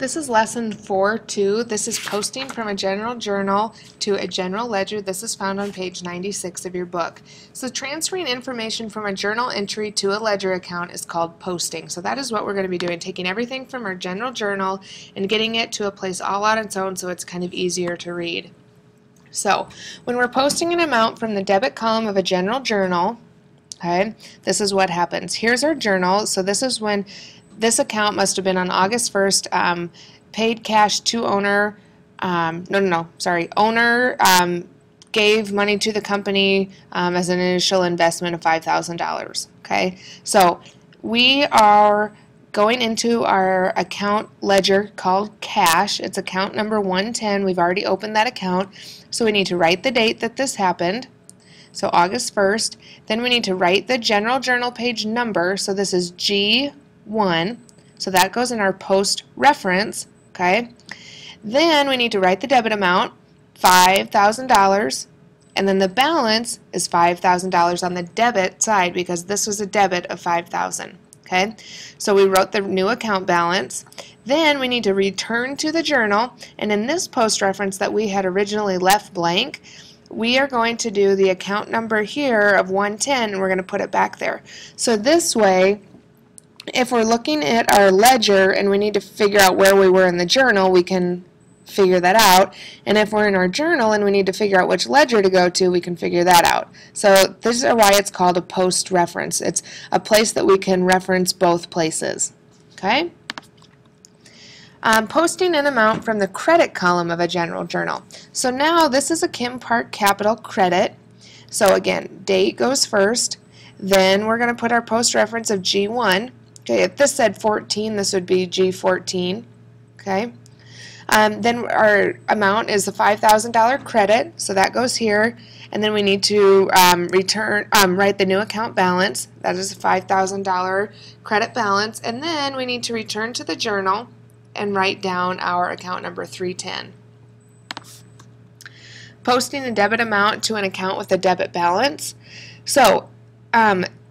This is lesson 4.2. This is posting from a general journal to a general ledger. This is found on page 96 of your book. So transferring information from a journal entry to a ledger account is called posting. So that is what we're going to be doing, taking everything from our general journal and getting it to a place all on its own so it's kind of easier to read. So when we're posting an amount from the debit column of a general journal, okay, this is what happens. Here's our journal. So this is when this account must have been on August 1st, paid cash to owner, owner gave money to the company as an initial investment of $5,000. Okay, so we are going into our account ledger called cash. It's account number 110. We've already opened that account, so we need to write the date that this happened. So August 1st. Then we need to write the general journal page number. So this is G1. So that goes in our post reference. Okay. Then we need to write the debit amount, $5,000, and then the balance is $5,000 on the debit side because this was a debit of $5,000. Okay. So we wrote the new account balance. Then we need to return to the journal, and in this post reference that we had originally left blank, we are going to do the account number here of 110 and we're going to put it back there. So this way, if we're looking at our ledger and we need to figure out where we were in the journal, we can figure that out. And if we're in our journal and we need to figure out which ledger to go to, we can figure that out. So this is why it's called a post reference. It's a place that we can reference both places. Okay? Posting an amount from the credit column of a general journal. So now this is a Kim Park Capital credit. So again, date goes first. Then we're going to put our post reference of G1. Okay, if this said 14, this would be G14. Okay. Then our amount is a $5,000 credit, so that goes here. And then we need to write the new account balance. That is a $5,000 credit balance. And then we need to return to the journal and write down our account number 310. Posting the debit amount to an account with a debit balance. So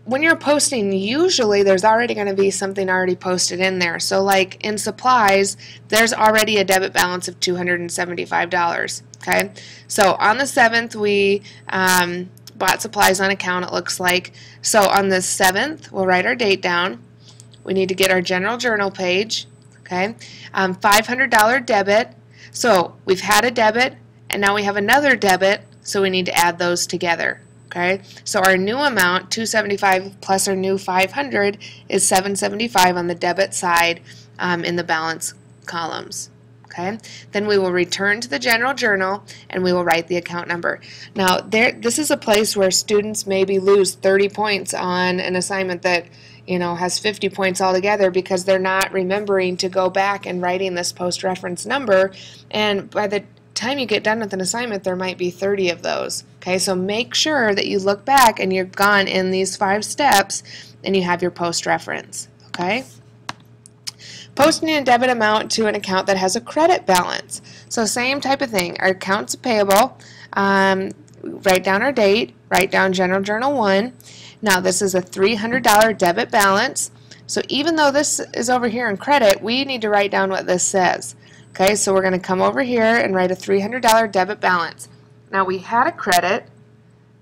when you're posting, usually there's already going to be something already posted in there. So like in supplies, there's already a debit balance of $275. Okay, so on the 7th we bought supplies on account, it looks like. So on the 7th, we'll write our date down. We need to get our general journal page. Okay, $500 debit. So we've had a debit and now we have another debit, so we need to add those together. Okay, so our new amount, $275 plus our new $500 is $775 on the debit side in the balance columns. Okay, then we will return to the general journal and we will write the account number. Now this is a place where students maybe lose 30 points on an assignment that has 50 points altogether because they're not remembering to go back and writing this post-reference number, and by the time you get done with an assignment there might be 30 of those. Okay, so make sure that you look back and you've gone in these 5 steps and you have your post-reference. Okay, posting a debit amount to an account that has a credit balance. So same type of thing, our accounts payable, write down our date, write down general journal 1. Now this is a $300 debit balance, so even though this is over here in credit, we need to write down what this says. Okay, so we're going to come over here and write a $300 debit balance. Now we had a credit,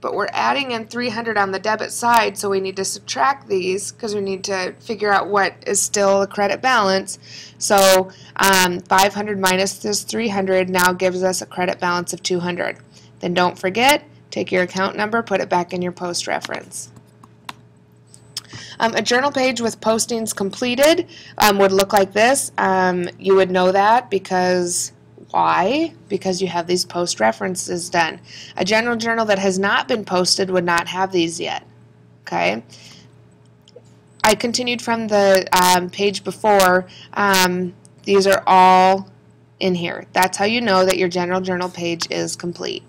but we're adding in $300 on the debit side, so we need to subtract these because we need to figure out what is still a credit balance. So 500 minus this 300 now gives us a credit balance of 200. Then don't forget, take your account number, put it back in your post reference. A journal page with postings completed would look like this. You would know that because why? Because you have these post references done. A general journal that has not been posted would not have these yet. Okay. I continued from the page before. These are all in here. That's how you know that your general journal page is complete.